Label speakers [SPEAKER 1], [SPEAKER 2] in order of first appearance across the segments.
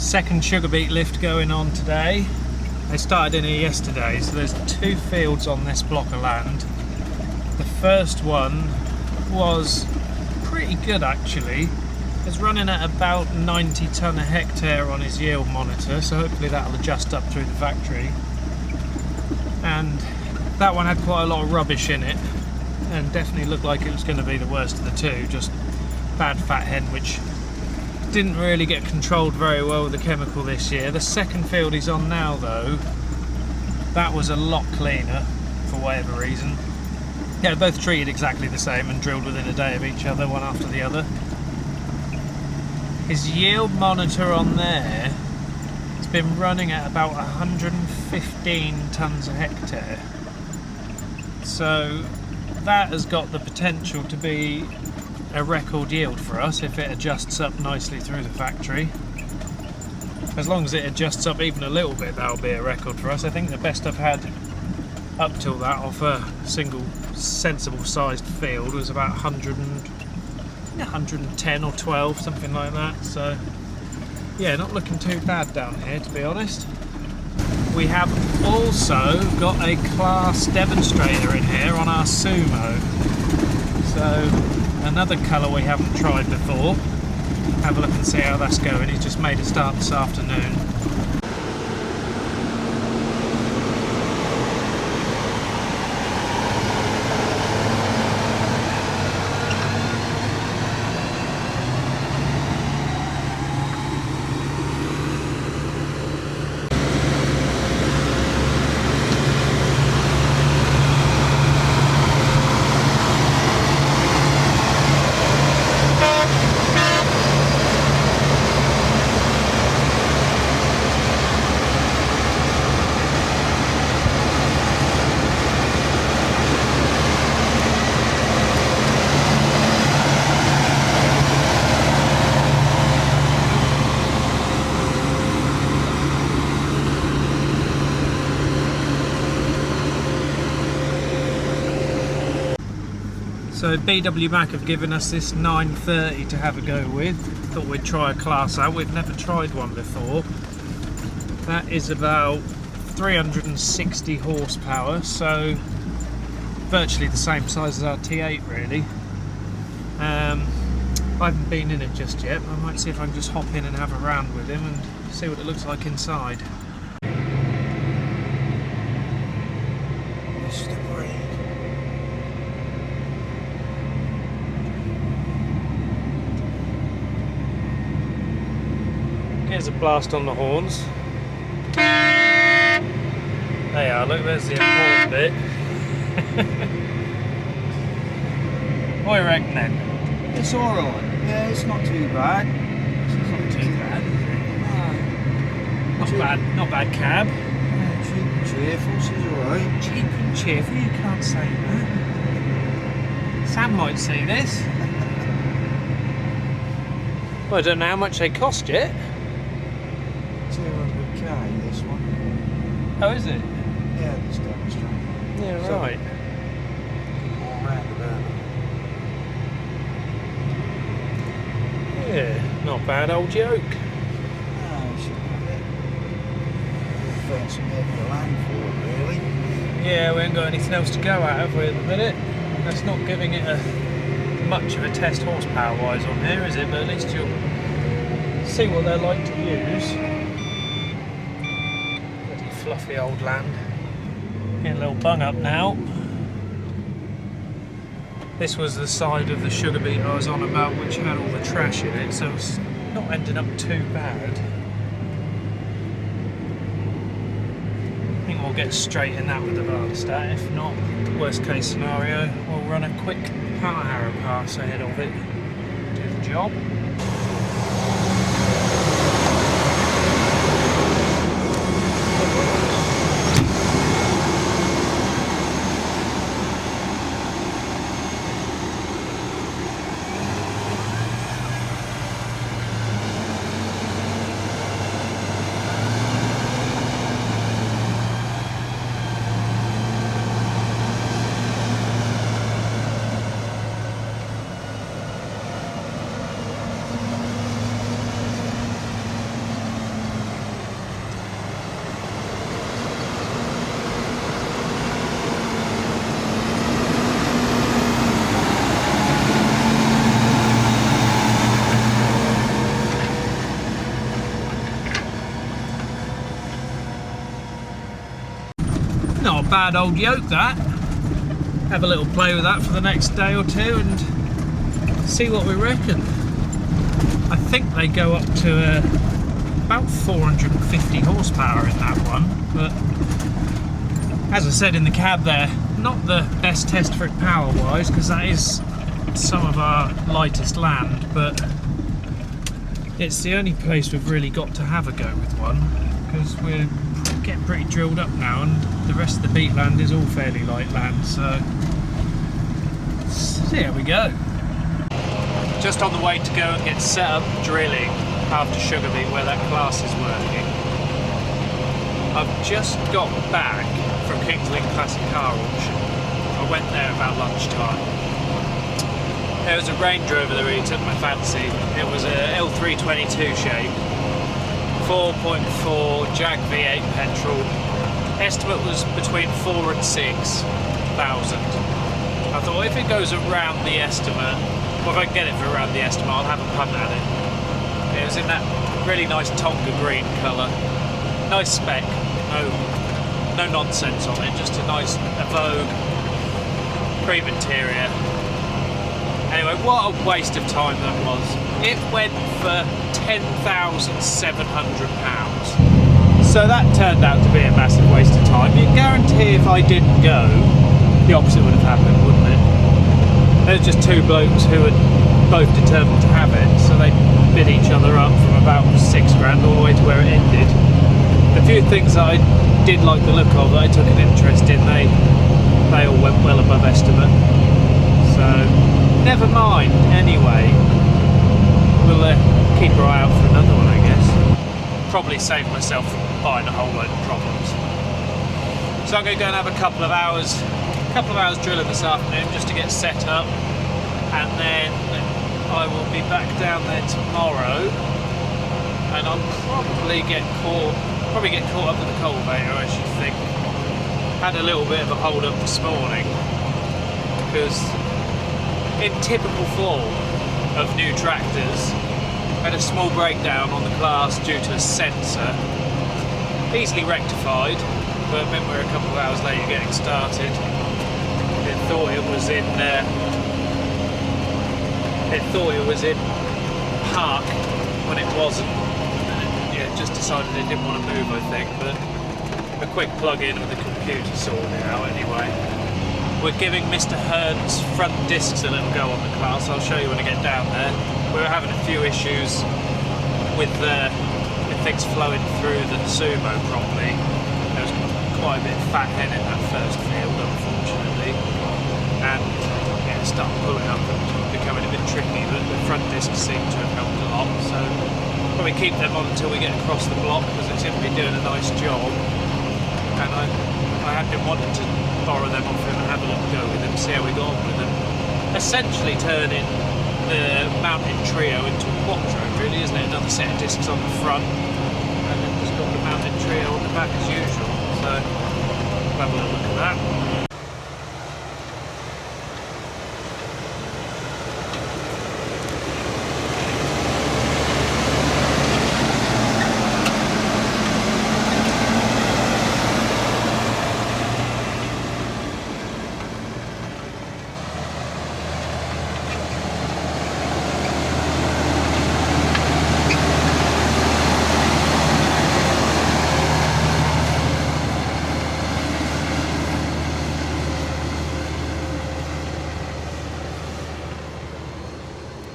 [SPEAKER 1] Second sugar beet lift going on today. They started in here yesterday, so there's 2 fields on this block of land. The first one was pretty good actually. It's running at about 90 tonne a hectare on his yield monitor, so hopefully that'll adjust up through the factory. And that one had quite a lot of rubbish in it, and definitely looked like it was going to be the worst of the 2, just bad fat hen, which didn't really get controlled very well with the chemical this year. The second field he's on now though, that was a lot cleaner for whatever reason. Yeah, both treated exactly the same and drilled within a day of each other, one after the other. His yield monitor on there has been running at about 115 tonnes a hectare. So that has got the potential to be a record yield for us if it adjusts up nicely through the factory. As long as it adjusts up even a little bit, that'll be a record for us. I think the best I've had up till that off a single sensible sized field was about 110 or 12, something like that. So yeah, not looking too bad down here, to be honest. We have also got a Claas demonstrator in here on our Sumo. So another colour we haven't tried before. Have a look and see how that's going. He's just made a start this afternoon. So BW Mac have given us this 930 to have a go with. Thought we'd try a Claas out. We've never tried one before. That is about 360 horsepower, so virtually the same size as our T8 really. I haven't been in it just yet, but I might see if I can just hop in and have a round with him and see what it looks like inside. Here's a blast on the horns. They are, look, there's the important bit. What do you reckon then?
[SPEAKER 2] It's alright. Yeah, it's not too bad.
[SPEAKER 1] It's not too bad, is it? No. Not bad cab.
[SPEAKER 2] Yeah, cheap and cheerful, she's alright.
[SPEAKER 1] Cheap and cheerful, you can't say that. Sam might see this. Well, I don't know how much they cost yet.
[SPEAKER 2] 200k this one.
[SPEAKER 1] Oh, is it?
[SPEAKER 2] Yeah, this demonstrator.
[SPEAKER 1] Yeah,
[SPEAKER 2] So,
[SPEAKER 1] right.
[SPEAKER 2] all round about.
[SPEAKER 1] Yeah, not bad old yoke.
[SPEAKER 2] No, she's a bit fancy bit of land for it, really.
[SPEAKER 1] Yeah, we ain't got anything else to go at, have we, at the minute? That's not giving it much of a test horsepower-wise on here, is it? But at least you'll see what they're like to use. Bloody fluffy old land. Getting a little bung up now. This was the side of the sugar beet I was on about, which had all the trash in it, so it's not ending up too bad. I think we'll get straight in that with the varnistat. If not, worst case scenario, we'll run a quick power harrow pass ahead of it. Do the job. a bad old yoke, that. Have a little play with that for the next day or two and see what we reckon. I think they go up to about 450 horsepower in that one, but as I said in the cab there, not the best test for it power wise, because that is some of our lightest land, but it's the only place we've really got to have a go with one, because we're getting pretty drilled up now and the rest of the beet land is all fairly light land, so here we go. Just on the way to go and get set up drilling after Sugar Beet where that Claas is working. I've just got back from King's Lynn Classic Car Auction. I went there about lunchtime. There was a Range Rover that really took my fancy. It was a L322 shape, 4.4 Jag V8 petrol. Estimate was between 4 and 6,000. I thought if it goes around the estimate, well, if I can get it for around the estimate, I'll have a punt at it. It was in that really nice Tonga green colour. Nice spec, no nonsense on it, just a nice Vogue cream interior. Anyway, what a waste of time that was. It went for £10,700. So that turned out to be a massive waste of time. You guarantee if I didn't go, the opposite would have happened, wouldn't it? There's just two blokes who were both determined to have it, so they bid each other up from about £6,000 all the way to where it ended. A few things that I did like the look of, that I took an interest in, they all went well above estimate. So, never mind, anyway. We'll keep our eye out for another one, I guess. Probably save myself from buying a whole load of problems. So I'm going to go and have a couple of hours drilling this afternoon just to get set up, and then I will be back down there tomorrow, and I'll probably get caught up with the cultivator, I should think. Had a little bit of a hold up this morning because in typical form of new tractors, had a small breakdown on the Claas due to a sensor, easily rectified, but meant we're a couple of hours later getting started. It thought it was in park when it wasn't. And it just decided it didn't want to move, I think, but a quick plug-in with the computer sorted it out anyway. We're giving Mr. Hearn's front discs a little go on the Claas. I'll show you when I get down there. We were having a few issues with things flowing through the Sumo properly. There was quite a bit of fat hen in that first field, unfortunately, and it started pulling up and becoming a bit tricky, but the front discs seem to have helped a lot, so probably keep them on until we get across the block, because they seem to be doing a nice job, and I had been wanting to borrow them off him and have a little go with them, see how we got on with them. Essentially turning the mounted trio into a quattro, really, isn't it? Another set of discs on the front, and then just got the mounted trio on the back as usual. So we'll have a little look at that.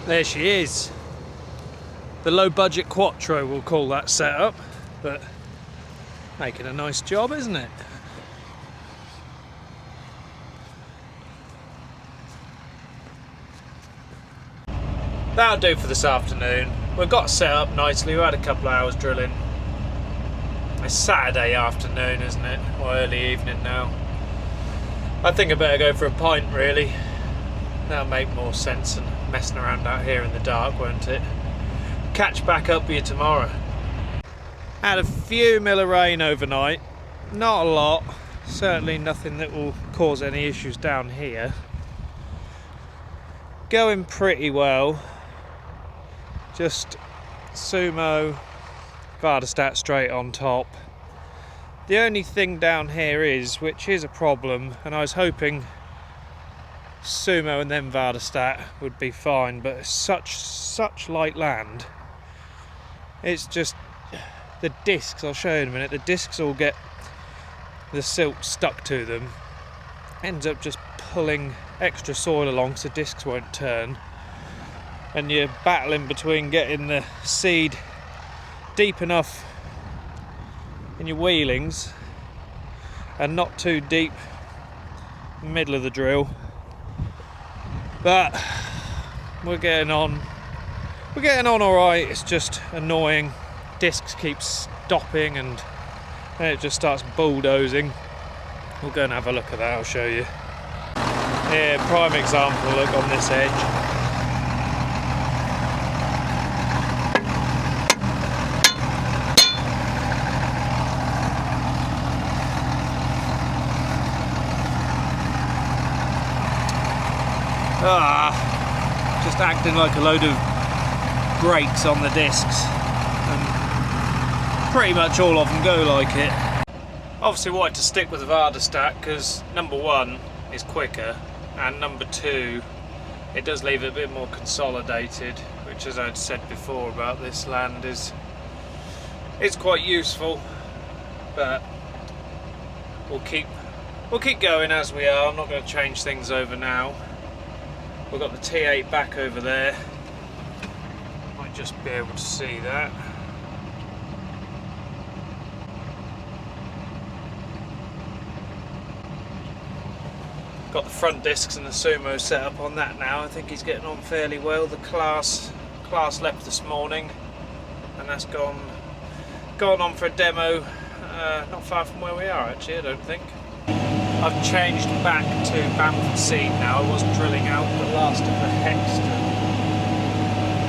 [SPEAKER 1] There she is. The low budget Quattro, we'll call that setup, but making a nice job, isn't it? That'll do for this afternoon. We've got set up nicely. We've had a couple of hours drilling. It's Saturday afternoon, isn't it? Or early evening now. I think I better go for a pint, really. That'll make more sense than messing around out here in the dark, won't it? Catch back up with you tomorrow. Had a few mil of rain overnight. Not a lot. Certainly nothing that will cause any issues down here. Going pretty well. Just Sumo, Vardastat straight on top. The only thing down here is, which is a problem, and I was hoping Sumo and then Vardestat would be fine, but it's such light land. It's just the discs, I'll show you in a minute, the discs all get the silt stuck to them, ends up just pulling extra soil along so discs won't turn, and you're battling between getting the seed deep enough in your wheelings and not too deep in the middle of the drill. But we're getting on all right. It's just annoying. Discs keep stopping and then it just starts bulldozing. We'll go and have a look at that, I'll show you. Here, prime example, look on this edge. Just acting like a load of brakes on the discs, and pretty much all of them go like it. Obviously wanted to stick with the Vardestat because number one is quicker, and number two, it does leave it a bit more consolidated, which, as I'd said before about this land, is quite useful. But we'll keep going as we are. I'm not going to change things over now. We've got the T8 back over there. Might just be able to see that. Got the front discs and the Sumo set up on that now. I think he's getting on fairly well. The Claas left this morning, and that's gone on for a demo not far from where we are actually, I don't think. I've changed back to Bamford seed now. I was drilling out the last of the Hexton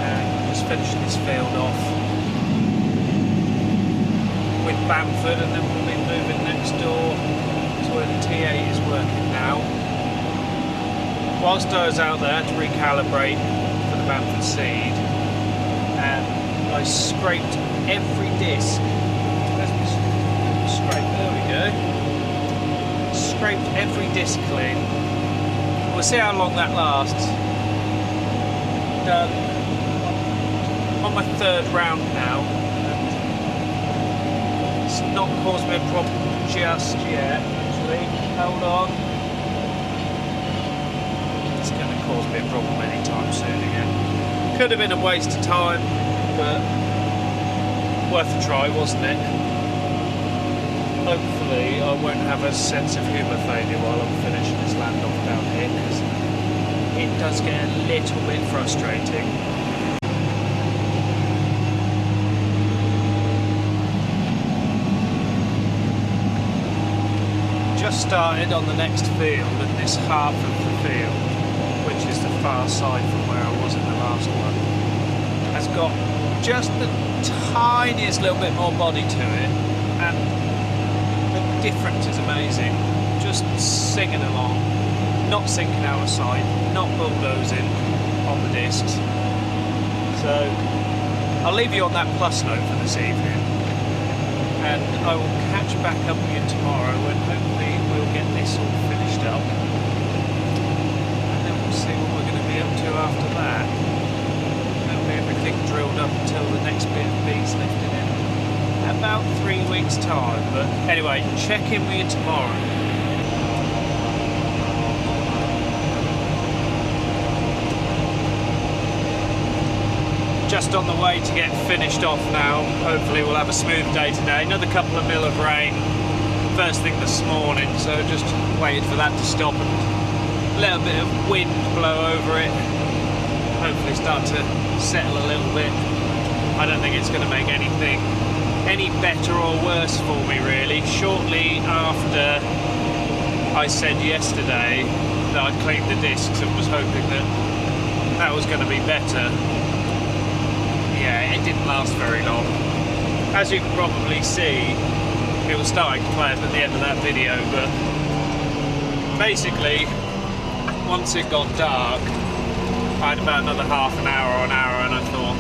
[SPEAKER 1] and just finishing this field off with Bamford, and then we'll be moving next door to where the T8 is working now. Whilst I was out there to recalibrate for the Bamford seed, I scraped every disc. Let me scrape, there we go. Scraped every disc clean. We'll see how long that lasts. I'm on my third round now, and it's not caused me a problem just yet, actually. Hold on. It's going to cause me a problem anytime soon again. Could have been a waste of time, but worth a try, wasn't it? Hopefully I won't have a sense of humour failure while I'm finishing this land off down here, because it does get a little bit frustrating. Just started on the next field, and this half of the field, which is the far side from where I was in the last one, has got just the tiniest little bit more body to it, and the difference is amazing. Just singing along, not sinking out of sight, not bulldozing on the discs. So I'll leave you on that plus note for this evening, and I will catch back up with you tomorrow when hopefully we'll get this all finished up, and then we'll see what we're going to be up to after that. That'll be everything drilled up until the next bit of beets lifted in about 3 weeks time. But anyway, check in with you tomorrow. Just on the way to get finished off now. Hopefully we'll have a smooth day today. Another couple of mil of rain first thing this morning, so just waited for that to stop and a little bit of wind blow over it. Hopefully start to settle a little bit. I don't think it's going to make anything any better or worse for me really. Shortly after I said yesterday that I'd cleaned the discs and was hoping that that was going to be better, yeah, it didn't last very long. As you can probably see, it was starting to play up at the end of that video, but basically once it got dark I had about another half an hour or an hour, and I thought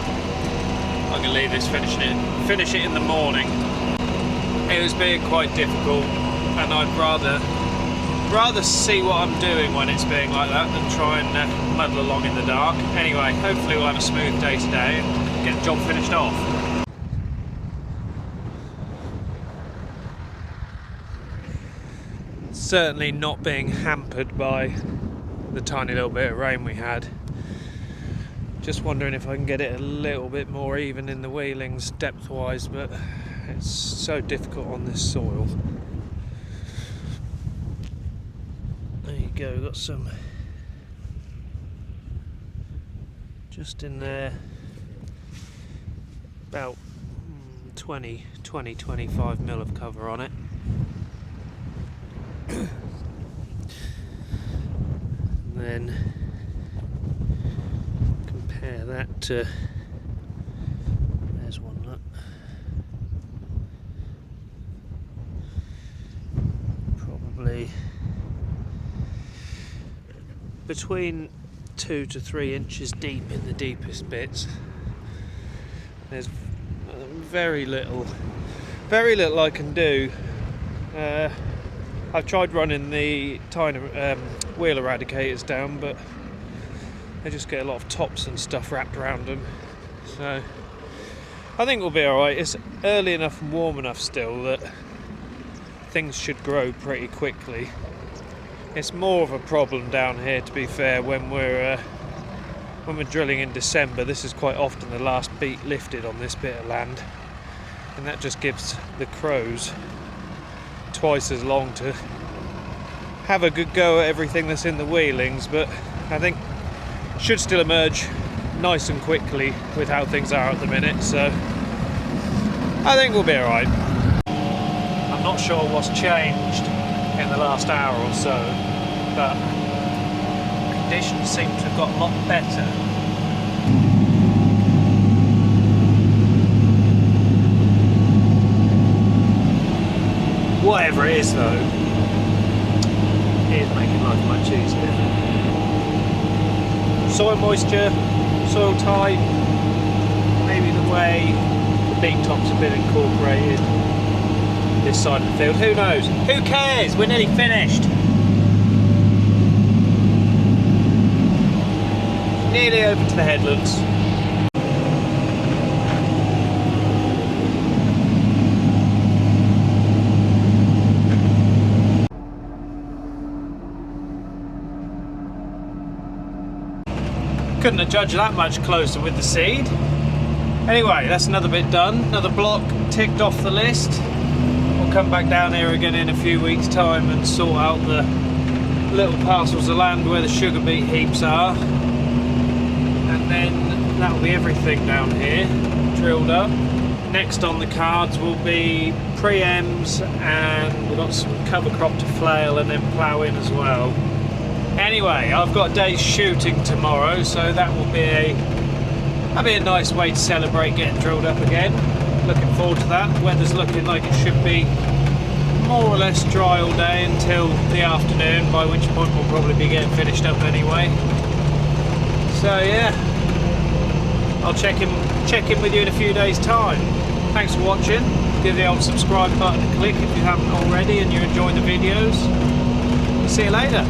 [SPEAKER 1] I'm going to leave this, finish it in the morning. it was being quite difficult, and I'd rather see what I'm doing when it's being like that than try and muddle along in the dark. Anyway, hopefully we'll have a smooth day today and get the job finished off. Certainly not being hampered by the tiny little bit of rain we had. Just wondering if I can get it a little bit more even in the wheelings depth wise, but it's so difficult on this soil. There you go, got some just in there, about 25 mil of cover on it. And then compare that to, there's one, look, probably between 2 to 3 inches deep in the deepest bits. There's very little I can do. I've tried running the tiny wheel eradicators down, but they just get a lot of tops and stuff wrapped around them. So I think we'll be alright. It's early enough and warm enough still that things should grow pretty quickly. It's more of a problem down here, to be fair, when we're drilling in December. This is quite often the last beet lifted on this bit of land, and that just gives the crows twice as long to have a good go at everything that's in the wheelings, but I think should still emerge nice and quickly with how things are at the minute, so I think we'll be alright. I'm not sure what's changed in the last hour or so, but conditions seem to have got a lot better. Whatever it is though, it is making life much easier. Soil moisture, soil type, maybe the way the beet tops have been incorporated this side of the field, who knows? Who cares? We're nearly finished. Nearly over to the headlands. Couldn't have judged that much closer with the seed. Anyway, that's another bit done. Another block ticked off the list. We'll come back down here again in a few weeks' time and sort out the little parcels of land where the sugar beet heaps are. And then that'll be everything down here drilled up. Next on the cards will be preems, and we've got some cover crop to flail and then plough in as well. Anyway, I've got a day's shooting tomorrow, so that will be that'll be a nice way to celebrate getting drilled up again. Looking forward to that. The weather's looking like it should be more or less dry all day until the afternoon, by which point we'll probably be getting finished up anyway. So yeah, I'll check in with you in a few days' time. Thanks for watching. Give the old subscribe button a click if you haven't already and you're enjoying the videos. See you later.